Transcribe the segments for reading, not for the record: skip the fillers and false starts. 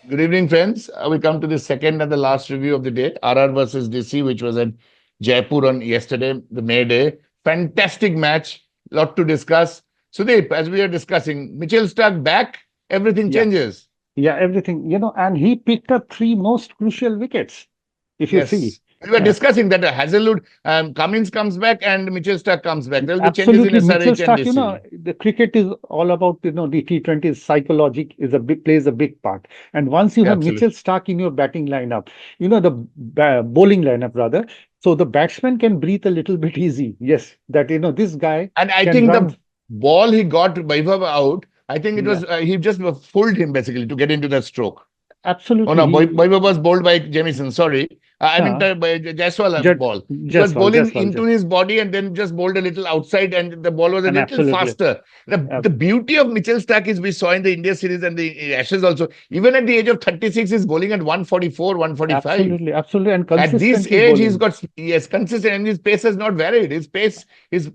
Good evening, friends. We come to the second and the last review of the day. RR versus DC, which was at Jaipur on yesterday, the May Day. Fantastic match. Lot to discuss. Sudeep, as we are discussing, Mitchell Starc back, everything Yeah, changes. yeah, everything, and he picked up three most crucial wickets, if you see. Yes. We were Yeah, discussing that Hazelwood, Cummins comes back and Mitchell Starc comes back. There will be changes in absolutely. Mitchell SRH and Stark, DC. the cricket is all about, the T20 psychology plays a big part. And once you Yeah, have Mitchell absolutely. Stark in your batting lineup, the bowling lineup rather, so the batsman can breathe a little bit easy. Yes, that, this guy And I can think the run. ball he got Vaibhav out, I think it Yeah, was, he just fooled him basically to get into that stroke. Oh absolutely. no, Vaibhav was bowled by Jamieson. Sorry, I mean Uh, by Jaiswal Jet, ball. He was Jaiswal, bowling Jaiswal, into his body and then just bowled a little outside, and the ball was a and little absolutely. faster. The beauty of Mitchell Starc is we saw in the India series and the Ashes also. Even at the age of 36, he's bowling at 144, 145. Absolutely, absolutely, and At this consistently age, he's bowling. got yes consistent, and his pace has not varied. His pace he's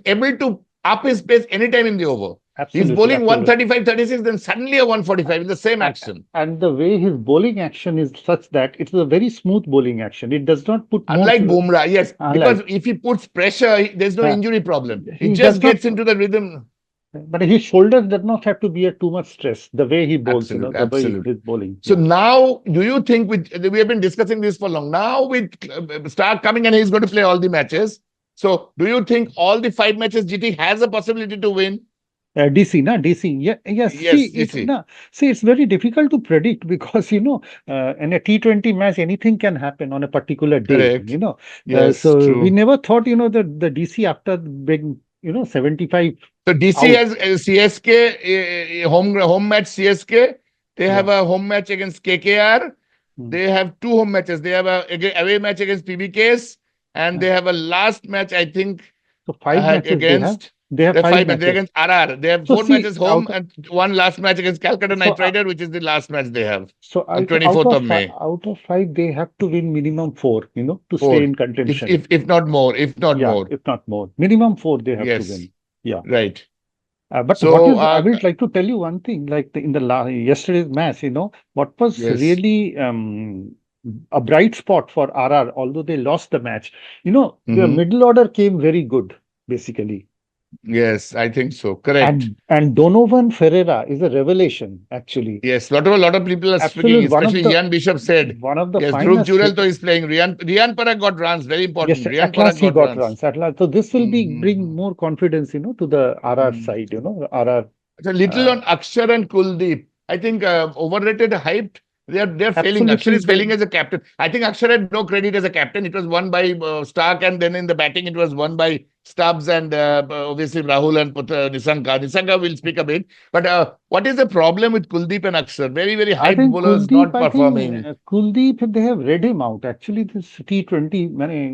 able to up his pace anytime in the over. He's Absolutely, bowling absolutely. 135, 36, then suddenly a 145 in the same And, action. and the way his bowling action is such that it is a very smooth bowling action. It does not put more, Unlike Bumrah, yes, because like, if he puts pressure, there's no uh, injury problem. He he just does not, gets into the rhythm. but his shoulders does not have to be at too much stress. The way he bowls, Absolute, the way absolute. his bowling. So Yeah. now, do you think we have been discussing this for long? Now with Stark coming and he's going to play all the matches. So do you think all the 5 matches GT has a possibility to win? DC, na DC. Yeah, yes. See, Yes, GC. it's very difficult to predict because in a T20 match, anything can happen on a particular day. Correct. Yes, So we true. never thought, that the DC after being 75 So DC out. has CSK home match CSK. They have Yeah. a home match against KKR. Hmm. They have two home matches. They have a away match against PBKs, and Uh, they have a last match, I think, So five matches they have. against They have the five five matches. They're matches. against RR. They have So four see, matches home and one last match against Calcutta so Knight Rider, which is the last match they have on out 24th of of May. five, they have to win minimum four, to stay Four, in if contention. if if not more, if not Yeah, more. if not more, minimum four they have to Yes, win. Yeah. right. But what So is, I would like to tell you one thing, like in the yesterday's match, what was yes. really a bright spot for RR, although they lost the match, the Hmm. middle order came very good, basically. Yes, I think so. Correct. And Donovan Ferreira is a revelation, actually. Yes, lot of people are speaking, Absolute especially Ian Bishop said. one of the Yes, Dhruv finest Jurel though is playing. Riyan Parag got runs, very Yes, important. Riyan at Parag last he got got runs. runs. At last, so this will be bring Mm-hmm. more confidence, to the RR Mm-hmm. side, RR. So little Uh, on Akshar and Kuldeep. I think overrated, hyped. They're failing. Akshar Absolutely, is failing as a captain. I think Akshar had no credit as a captain. It was won by Stark, and then in the batting it was won by Stubbs and obviously Rahul and Nissanka. Nissanka will speak a bit. But what is the problem with Kuldeep and Akshar? Very, very I hyped think bowlers Kuldeep. not I think performing. Kuldeep. They have read him out. Actually, this T20,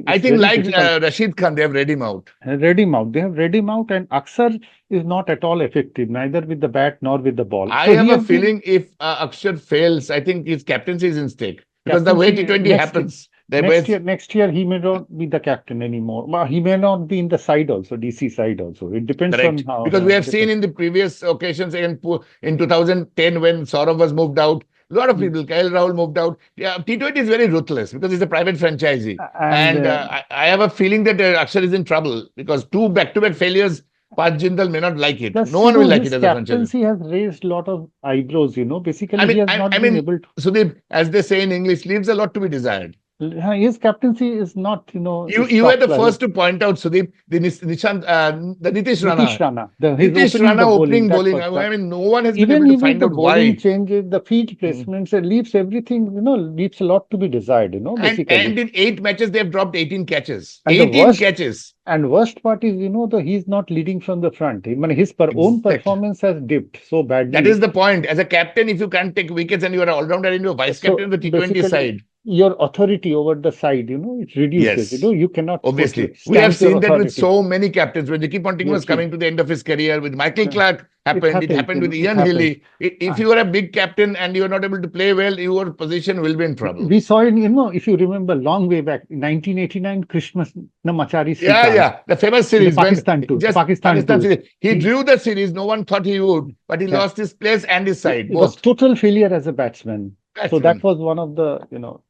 I it's think very like difficult. Rashid Khan, they have read him out. Read him out. They have read him out, and Axar is not at all effective, neither with the bat nor with the ball. I So he have a has been feeling if Akshar fails, I think his captaincy is in stake because the way captaincy T20 happens, the way next year he may not be the captain anymore. Well, he may not be in the side also, DC side also. It depends on correct. how Because we have seen depends. in the previous occasions in 2010 when Saurav was moved out, a lot of Hmm. people, Kyle Rahul moved out. Yeah, T20 is very ruthless because it's a private franchisee. And And I have a feeling that Akshar is in trouble because two back-to-back failures, Pat Jindal may not like it. No plus, one will like it his as a franchisee. captaincy has raised a lot of eyebrows. I Basically, he mean, has I not been mean, able to. Sudeep, as they say in English, leaves a lot to be desired. His captaincy is not, You is you were top the class. first to point out, Sudeep, the Nitish Nitish Rana. Rana, his Nitish opening Rana the bowling, opening that bowling. was I that. mean, no one has been able Even to even find the out bowling why. changes, the field Mm. placements, it leaves everything, leaves a lot to be desired, And basically. in 8 matches, they have dropped 18 catches. And the 18 worst catches. worst part is, he's not leading from the front. His own Exact. performance has dipped so That is badly. the point. As a captain, if you can't take wickets and you are an all-rounder and you're vice captain So of the T20 basically, side. your authority over the side, it reduces. Yes. You cannot Obviously, we have stamp your seen that with authority. so many captains. When Ricky Ponting was Yes, coming to the end of his career, with Michael yeah, Clark it happened. It happens, happened with it Ian happens. Healy. If Uh, you are a big captain and you are not able to play well, your position will be in trouble. we saw it, if you remember, long way back, 1989 Christmas Namachari Yeah, Srikant, yeah. The famous the series when Pakistan tour, the just Pakistan Pakistan tour. series, he He, drew the series. No one thought he would, but he yeah, lost his place and his side it was both. total failure as a batsman. So that Batsman. was one of the,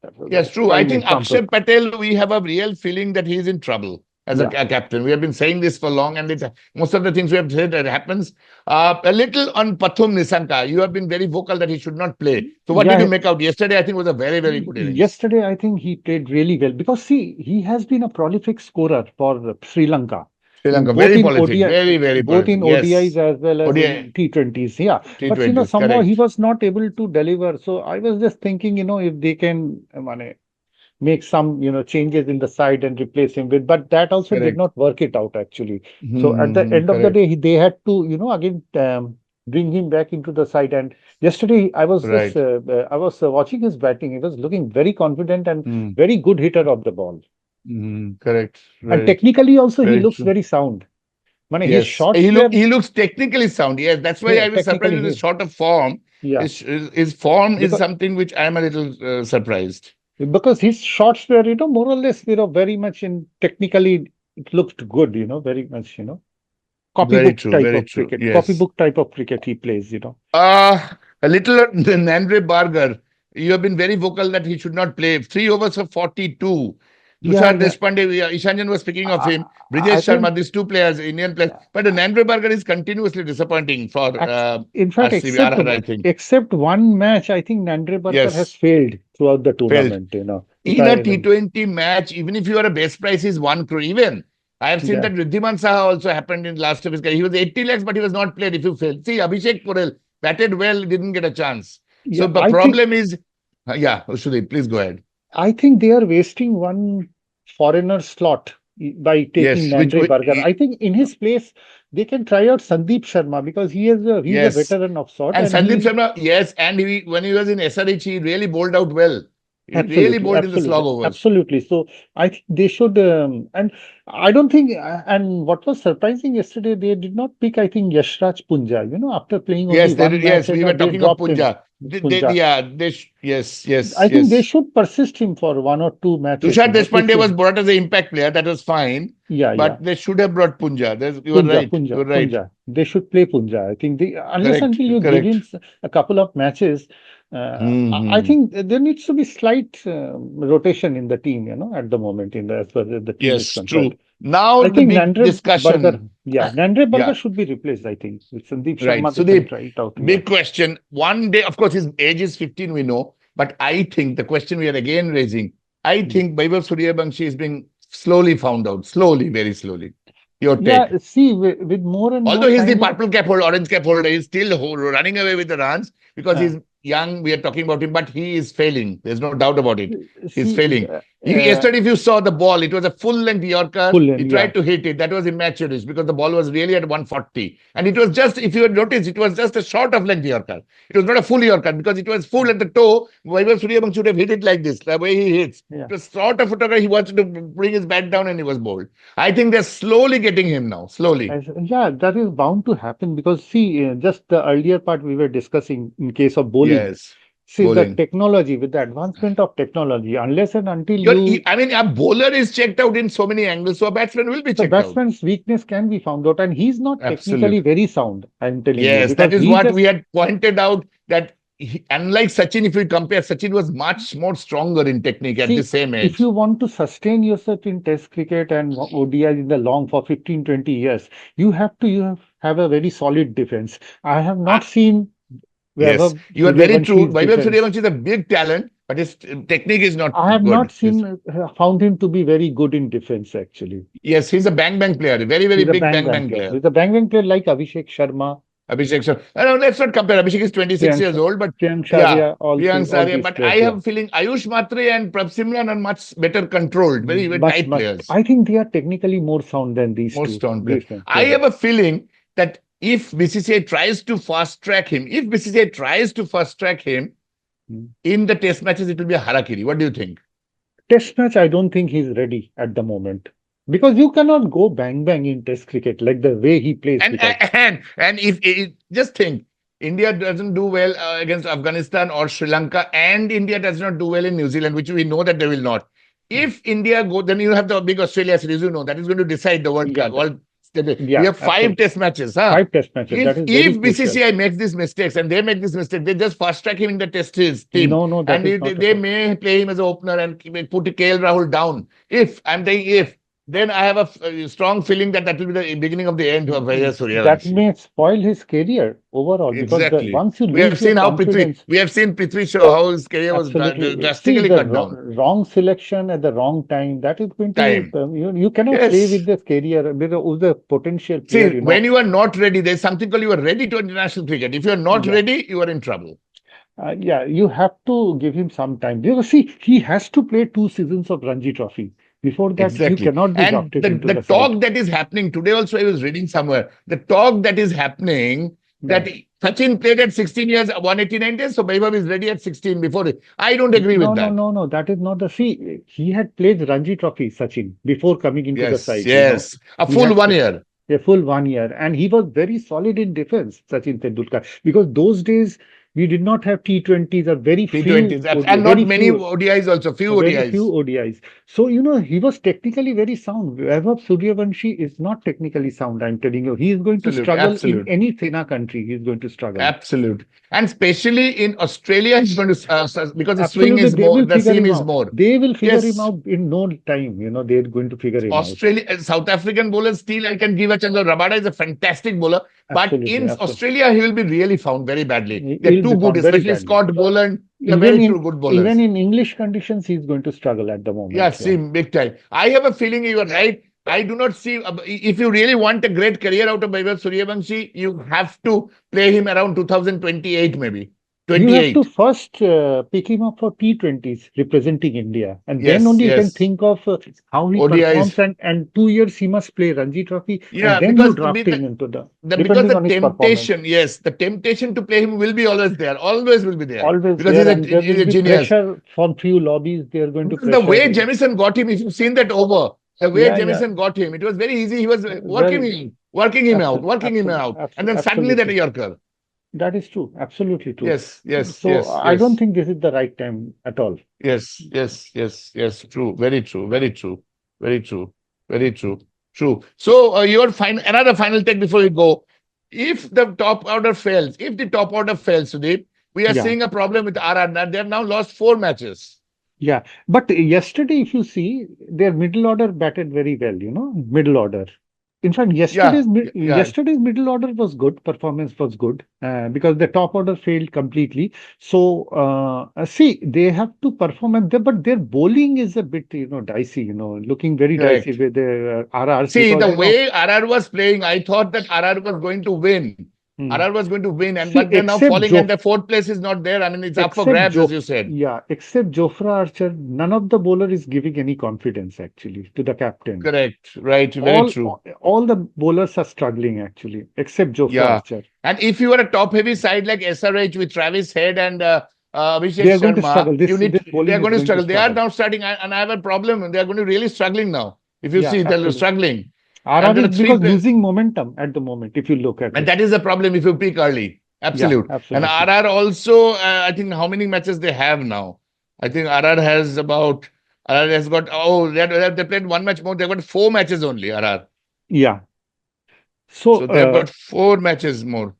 that was Yes, a true. I prime think example. Axar Patel, we have a real feeling that he is in trouble as a Yeah. captain. We have been saying this for long, and most of the things we have said that happens. A little on Pathum Nissanka. You have been very vocal that he should not play. So, what did you Yeah, make out yesterday? I think was a very, very good innings. yesterday, I think he played really well because see, he has been a prolific scorer for Sri Lanka, Sri Lanka, both very in prolific, ODI, very, very both prolific. in ODIs Yes. as well as ODI in T20s. Yeah, but T20s, somehow he correct. was not able to deliver. So I was just thinking, if they can make some, changes in the side and replace him with, but that also did Correct. not work it out actually. So at the Hmm, end of the correct. day, they had to, again bring him back into the side. And yesterday, Right. I was watching his batting. He was looking very confident and Hmm, very good hitter of the ball. correct. And Right. technically also, he Very looks true. very sound. His Yes, shots were, he looks technically sound. Yes, that's why yeah, I was surprised technically with his he, short of form. yeah, His form is because something which I am a little surprised. his shots were, more or less, very much in technically, it looked good, very much, Very copybook true. type Very of true. cricket, Yes. copybook type of cricket he plays. Uh, a little on the Nandre Burger. You have been very vocal that he should not play. 3 overs for 42. Yeah, Tushar yeah. Deshpande, Ishanjan was speaking of I, him. I Brijesh think, Sharma, these two players, Indian players. But the Nandre Burger is continuously disappointing for in fact, RCB, RR, I think. except one match, I think Nandre Burger has Yes, failed throughout the failed. tournament. If In I a remember. T20 match, even if you are a best price is 1 crore, even I have seen Yeah, that Riddhiman Saha also happened in last of his career. He was 80 lakhs, but he was not played if you fail. See, Abhishek Porel batted well, didn't get a chance. So yeah. the problem is, yeah, Sudeep, please go ahead. I think they are wasting one foreigner slot by taking Yes, Nandre Burger. I think in his place they can try out Sandeep Sharma because he's a yes. veteran of sort And and Sandeep he Sharma, yes, and when he was in SRH, he really bowled out well. He really absolutely, bowled in the slog absolutely, overs. absolutely. So I think they should, and I don't think. And what was surprising yesterday, they did not pick. I think Yashraj Punja. After playing only Yes, they one did. match, Yes, we were they talking of dropped him. Punja. Punja. Yeah, yes, I yes, think they yes. should persist him for one or two matches. Tushar To Deshpande see. was brought as an impact player. That was fine. Yeah, yeah. But they should have brought Punja. You were Punja, right. You Punja, were right. Punja. They should play Punja. I think unless Correct. until you give him Correct. a couple of matches, I Hmm. think there needs to be slight rotation in the team, at the moment, as far as the team is Yes, concerned. true. Now I the think big Nandre Burger, discussion. yeah, Nandre Burger Yeah, should be replaced, I think. With Sandeep right. Sharma, they can Sudeep, try it out. Yeah. big question. One day, of course, his age is 15, we know. But I think the question we are again raising, I Mm. think Vaibhav Sooryavanshi is being slowly found out. Slowly, very slowly. Your take. Yeah, see, with more and more Although he's the time, purple cap holder, orange cap holder, he's still running away with the runs because uh, he's young. We are talking about him, but he is failing. There's no doubt about it. He's see, failing. Yesterday, if you saw the ball, it was a full length Yorker. full He in, yeah. tried to hit it. That was immaturity because the ball was really at 140. And it was just, if you had noticed, it was just a short of length Yorker. It was not a full Yorker because it was full at the toe. Vaibhav Sooryavanshi should have hit it like this, the way he hits. Yeah. It was sort of photograph. He wanted to bring his bat down and he was bowled. I think they're slowly getting him now. Slowly. Yeah, that is bound to happen because see, just the earlier part we were discussing in case of bowling. Yes. See, the Bowling. technology, with the advancement of technology, unless and until I mean, a bowler is checked out in so many angles, so a batsman will be the checked out. batsman's weakness can be found out, and he's not technically Absolutely. very sound, I'm telling you, Yes, because that is he what we just had pointed out that unlike Sachin, if we compare, Sachin was much more stronger in technique at the see, same if age. you want to sustain yourself in Test cricket and ODI in the long for 15, 20 years, have a very solid defense. I have not Ah, seen yes, Vaibhav you are very true. Sooryavanshis Vaibhav defense. Suryavanshi is a big talent, but his technique is not I have not good. found him to be very good in defense, actually. Yes, he's a bang bang player, very, very He's a big bang bang bang bang player. player. He's a bang bang player like Abhishek Sharma, Abhishek Sharma. No, let's not compare. Abhishek is 26 Priyank, years old, but Priyank yeah, Sharia, Riyan all Parag. these But I players. Yeah, have a feeling Ayush Matre and Prabh Simran are much better controlled, very, very much, tight much. players, I think they are technically more sound than these more two. strong players. I Players. have a feeling that if BCCI tries to fast track him, in the test matches, it will be a harakiri. What do you think? Test match, I don't think he's ready at the moment. Because you cannot go bang bang in test cricket like the way he plays. And Because and if just think, India doesn't do well against Afghanistan or Sri Lanka, and India does not do well in New Zealand, which we know that they will not. If India go, then you have the big Australia series, that is going to decide the World Cup. We have 5 test matches. 5 test matches. That is very If crucial. BCCI makes these mistakes and they make this mistake, they just fast track him in the test team. No, that and is not they may play him as an opener and put KL Rahul down. I'm saying then I have a strong feeling that will be the beginning of the end of Vaibhav Suryavanshi. That may spoil his career overall. Exactly. Because once you we have lose seen your how confidence, we have seen Prithvi show how his career was absolutely. drastically cut down. Wrong selection at the wrong time. That is going to you cannot Yes. play with this career with the potential player. See, when you are not ready, there's something called you are ready to international cricket. If you are not ready, you are in trouble. You have to give him some time. Because see, he has to play 2 seasons of Ranji Trophy. Before that, you cannot be drafted into the talk side. that is happening today also, I was reading somewhere, the talk that is happening that Sachin played at 16 years, 189 days, so Vaibhav is ready at 16 before it. I don't agree with that. No, that is not the... See, he had played Ranji Trophy, Sachin, before coming into the side. Yes, a full 1 year. A full 1 year. And he was very solid in defense, Sachin Tendulkar. Because those days, we did not have T20s or very few. T20s, and not many ODIs also, few ODIs. So, he was technically very sound. Vaibhav Suryavanshi is not technically sound, I'm telling you. He is going to struggle in any Sena country. He is going to struggle. Absolute. And especially in Australia, he's going to, because the swing is more, the seam is more. They will figure him out in no time. They're going to figure him out. South African bowlers, still I can give a chance. Rabada is a fantastic bowler. But in Australia, he will be really found very badly. They're too good, especially Scott Boland. They're very good bowlers. Even in English conditions, he's going to struggle at the moment. Yeah, same, big time. I have a feeling you are right. I do not see, if you really want a great career out of Vaibhav Suryavanshi, you have to play him around 2028 maybe. 28. You have to first pick him up for T20s representing India. And then only you can think of how he ODIs. performs. And 2 years he must play Ranji Trophy. Yeah, and then you draft him into because the temptation, the temptation to play him will be always there. Always will be there. Always because there. He's a genius. Pressure from few lobbies, they are going to pressure. The way Jamieson got him, if you've seen that over, the way Jamieson got him, it was very easy. He was working him out. And then suddenly that Yorker. That is true. Absolutely true. Yes. So I don't think this is the right time at all. Yes. True. Very true. So another final take before we go. If the top order fails, Sudeep, we are seeing a problem with RR. They have now lost 4 matches. Yeah. But yesterday, if you see, their middle order batted very well, middle order. In fact, yesterday's middle order was good. Performance was good because the top order failed completely. So, see, they have to perform, but their bowling is a bit, dicey. Looking very dicey with the RR. See, the way RR was playing, I thought that RR was going to win. RR was going to win, but they're now falling, and the 4th place is not there. I mean, it's up for grabs, as you said. Yeah, except Jofra Archer, none of the bowler is giving any confidence actually to the captain. Correct, right, very true. All the bowlers are struggling actually, except Jofra Archer. And if you are a top-heavy side like SRH with Travis Head and Abhishek they are going to struggle. They are going to struggle. They are now starting, and I have a problem. They are going to really struggling now. If you see, they're struggling. RR is because losing momentum at the moment, if you look at it. And that is the problem if you peak early. Absolutely. And RR also, I think how many matches they have now? I think RR has got, they played 1 match more. They've got 4 matches only, RR. Yeah. So they've got 4 matches more.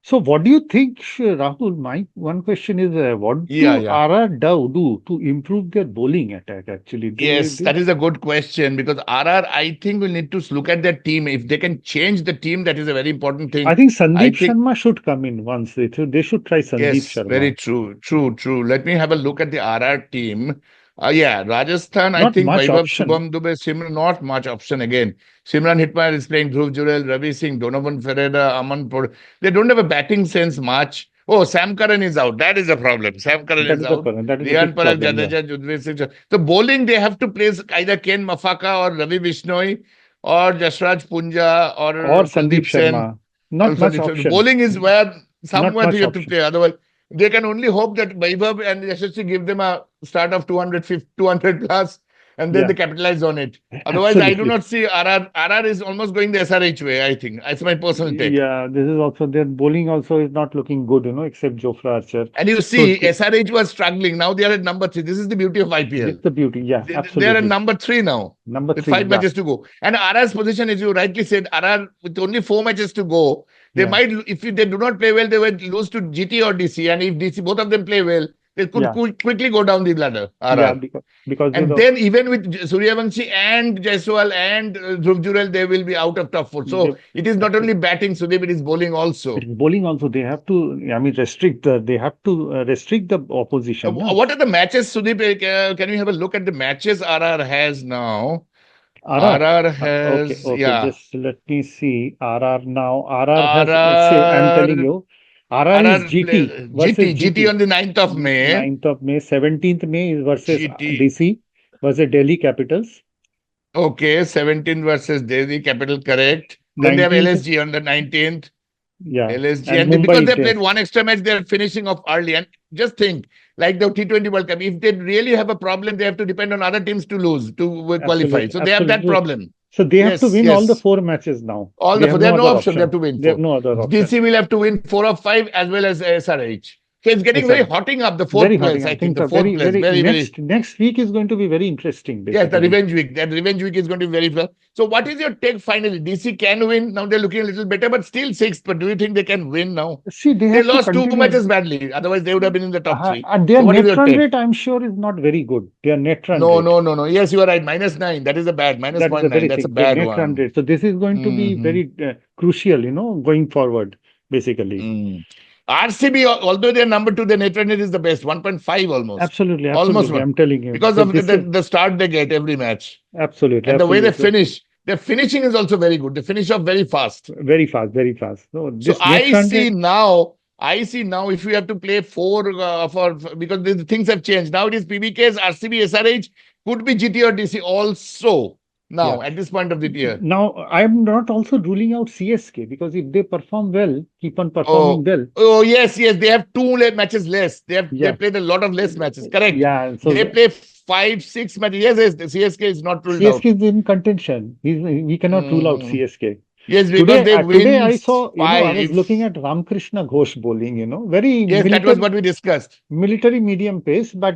So what do you think, Rahul? My one question is, what do RR do to improve their bowling attack actually? That is a good question because RR, I think, will need to look at their team. If they can change the team, that is a very important thing. I think Sandeep Sharma should come in once. They should try Sandeep Sharma. Very true. Let me have a look at the RR team. Rajasthan, I think Vaibhav, Shubham Dubey, Simran, not much option again. Simran Hitmayer is playing Dhruv Jurel, Ravi Singh, Donovan Ferreira, Aman Pod. They don't have a batting sense much. Oh, Sam Curran is out. That is a problem. Sam Curran is out. Riyan Parag, Jadeja, Judveer Singh. The bowling, they have to place either Ken Mafaka or Ravi Bishnoi or Jasraj Punja or Sandeep Sharma. Not much option. Bowling is where somewhere you have to play. Otherwise, they can only hope that Vaibhav and Yashasvi give them a start of 200 plus, and then Yeah, they capitalize on it. Otherwise, I do absolutely. not see RR. RR is almost going the SRH way, I think. That's my personal take. Yeah, this is also their bowling also is not looking good, except Jofra Archer. And you So see, SRH was struggling. Now they are at number 3. This is the beauty of this IPL. is the beauty. Yeah, They are at absolutely. number 3 now Number with three. 5 Yeah, matches to go. And RR's position, as you rightly said, RR with only 4 matches to go, they yeah, might, if they do not play well, they will lose to GT or DC. And if DC, both of them play well, they could yeah, quickly go down the ladder, yeah. RR. Because And then even with Sooryavanshi and Jaiswal and Dhruv Jurel, they will be out of top 4. they, So it is not only batting, Sudeep, it is bowling it also. is bowling also. They have to. I mean, they have to restrict the opposition. No? What are the matches, Sudeep? Can you have a look at the matches RR has now? RR. RR Okay, has, okay. yeah, Just let me see. RR now. RR has. Say, I'm telling RR, you, RR is RR, GT versus GT GT. on the 9th of May. 9th of May, 17th May is versus GT, DC versus Delhi Capitals. okay, 17 versus Delhi Capital, correct. Then they have 19th, LSG on the 19th. yeah, LSG. and And because Mumbai they is played there. one extra match, they're finishing off early. And just think, like the T20 World Cup, if they really have a problem, they have to depend on other teams to lose, to qualify. Absolutely, So they have that absolutely. problem. So they have to Yes, win all the yes. 4 matches now. All They the have four. They no have no other option. They have option. to win They have 4. no other option. DC will have to win 4 of 5 as well as SRH. So it's getting very SR, hotting up, the very fourth hurting. place, I I think. think The so. fourth Very, place. very Very, very. next week is going to be very interesting, Yes, the basically. revenge week. That revenge week is going to be very well. So what is your take finally? DC can win. Now they're looking a little better, but still 6th. But do you think they can win now? See, they They have to lost 2 continue. matches badly. Otherwise, they would have been in the top 3. And their So what is net your run take? rate, I'm sure, is not very good. Their net run No, rate. no, no, no. Yes, you are right. -9. That is a bad. Minus That is a 0.9. very That's a thing. The bad net run one. rate. So this is going to be Hmm. very crucial, going forward, basically. RCB, although they're number 2, their net run rate is the best. 1.5 almost. Absolutely, Almost absolutely. 1. I'm telling you. Because So of this is the start they get every match. absolutely, And the way they absolutely. finish. Their finishing is also very good. They finish off very fast. Very fast, very fast. So So this net run rate, I see now if you have to play 4 because the things have changed. Now it is PBKs, RCB, SRH, could be GT or DC also yeah. now at this point of the year. Now, I'm not also ruling out CSK because if they perform well, keep on performing well. Oh yes, they have 2 matches less. They Yeah. played a lot of less matches. Correct. Yeah. So They play 5, 6 matches. Yes, the CSK is not ruled out. CSK is in contention. We cannot rule out CSK. Yes, because they win Today I saw, I was 5. looking at Ramakrishna Ghosh bowling, very Yes, that was what we discussed. military medium pace, but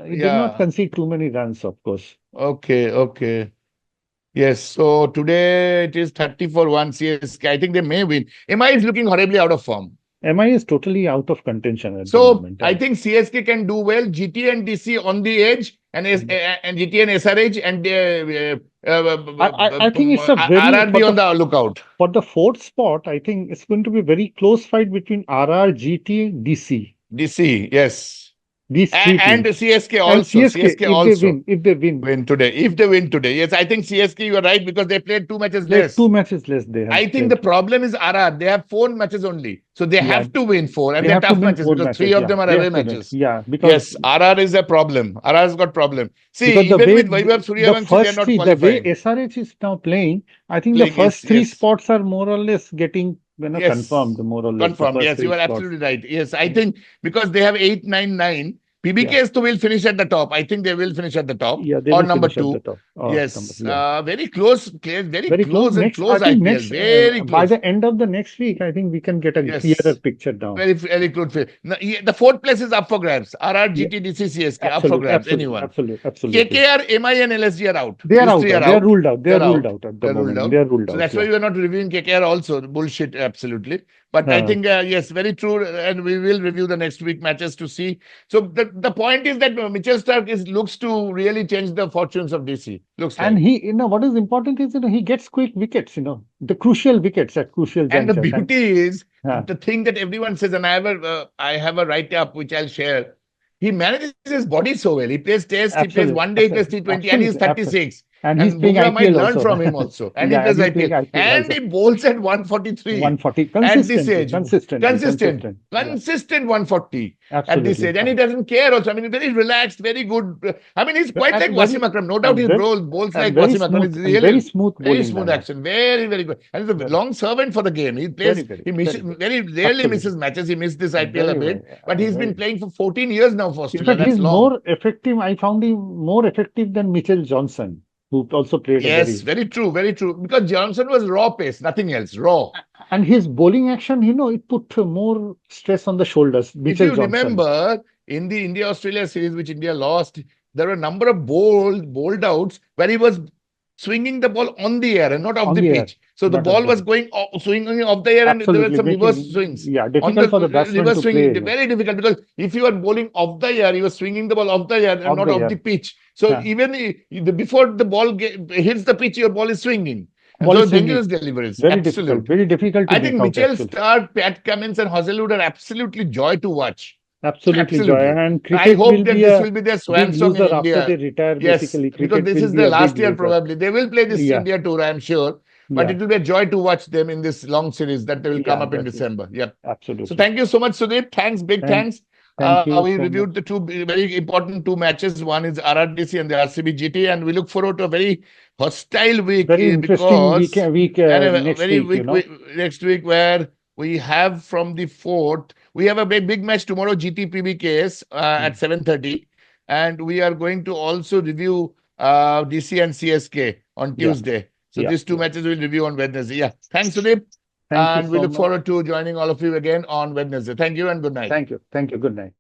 he did not Yeah. concede too many runs, of course. Okay. Yes, so today it is 30 for 1 CSK. I think they may win. MI is looking horribly out of form. MI is totally out of contention at the So moment. I think CSK can do well. GT and DC on the edge, and GT and SRH, and I think it's a very RRB on the lookout. For the 4th spot. I think it's going to be a very close fight between RR, GT, DC. DC, yes. These 3 And teams. CSK And also. CSK if they win. If they win today. Yes, I think CSK, you are right, because they played 2 matches less. 2 matches less they have I think played. the problem is RR. They have 4 matches only. So they have to win 4. And They they're have to tough win matches 4 because matches, 3 of them are They away have to win. matches. Yeah, because Yes, RR is a problem. RR has got problem. See, because even with Vaibhav Sooryavanshi, they are not the way qualifying. SRH is now playing, I think the first 3 spots are more or less getting confirmed, more or less. Confirmed. Yes, you are absolutely right. Yes, I think because they have 8, 9, 9. PBKs will finish at the top. I think they will finish at the top. Yeah, they or will number finish 2. at the top. Yes, very close, very close and next, close I think IPL. next, Very close. by the end of the next week, I think we can get a clearer picture down. Very close. Now, the 4th place is up for grabs. RR, GT, DC, CSK up for grabs. Anyone. Absolutely. KKR, MI and LSG are out. They are out. They are ruled out. They are ruled out at the moment. They are ruled out. So that's why we are not reviewing KKR also. Bullshit, absolutely. But I think, yes, very true. And we will review the next week matches to see. So the point is that Mitchell Starc looks to really change the fortunes of DC. And he, what is important is, he gets quick wickets, the crucial wickets at crucial junctures. And the beauty is, the thing that everyone says, and I have a write-up which I'll share. He manages his body so well. He plays Test, he plays one day, he plays T20, and he's 36. And he's And playing Bumrah might IPL learn also. from him also. And he Yeah, plays and he's playing IPL. IPL And also. he bowls at 143 140 at this consistently, age. consistently, Consistent. consistent. Yeah, Consistent 140 at this absolutely. age. And he doesn't care also. I mean, very relaxed, very good. I mean, he's quite like And Wasim very, Akram. No doubt and he very, bowls like Wasim Akram. He's and very really smooth very bowling smooth manner. action. Very, very good. And he's a Very, long servant for the game. He very, plays, very, he misses, very good. very rarely Absolutely. misses matches. He missed this IPL Very, a very, bit. But he's been playing for 14 years now for In Australia. fact, That's he's long. more effective. I found him more effective than Mitchell Johnson, who also played a Yes, very. very true, very true. Because Johnson was raw pace, nothing else, raw. And his bowling action, it put more stress on the shoulders. If Mitchell you Johnson. remember, in the India-Australia series, which India lost, there were a number of bowled outs where he was swinging the ball on the air and not off On the the air, pitch. So the not on ball the was pitch. going swinging off the air, and there were Absolutely, some reverse making, swings. yeah, On difficult for the the batsman reverse to swing, play very difficult, because if you are bowling off the air, you are swinging the ball off the air and off not the off the air. pitch. So Yeah. even before the ball hits the pitch, your ball is swinging. And Ball so is swinging. dangerous deliveries. Very Absolute. difficult to I make think out Mitchell, actually. Starc, Pat Cummins, and Hazlewood are absolutely joy to watch. Absolutely, Joy. Absolutely. And I cricket hope will that be this a will be their big swan song in loser after India. they retire. Yes, Basically, because cricket this will is be the a big last year loser. probably. They will play this Yeah, India tour, I'm sure. But yeah, it will be a joy to watch them in this long series that they will come yeah, up in that is December. Yep. So absolutely. thank you so much, Sudeep. Thanks, big Thank, thanks. thank you We so much. reviewed the two very important two matches. One is RRTC and the RCB GT, and we look forward to a very hostile week Very interesting because week and a next very week, week next week where we have from the fourth. We have a big match tomorrow, GT PBKS at 7:30, and we are going to also review DC and CSK on Yeah, Tuesday. So yeah, these two yeah. matches we'll review on Wednesday. Yeah. Thanks, Sudeep. Thank you And we so look much. forward to joining all of you again on Wednesday. Thank you and good night. Thank you. Thank you. Good night.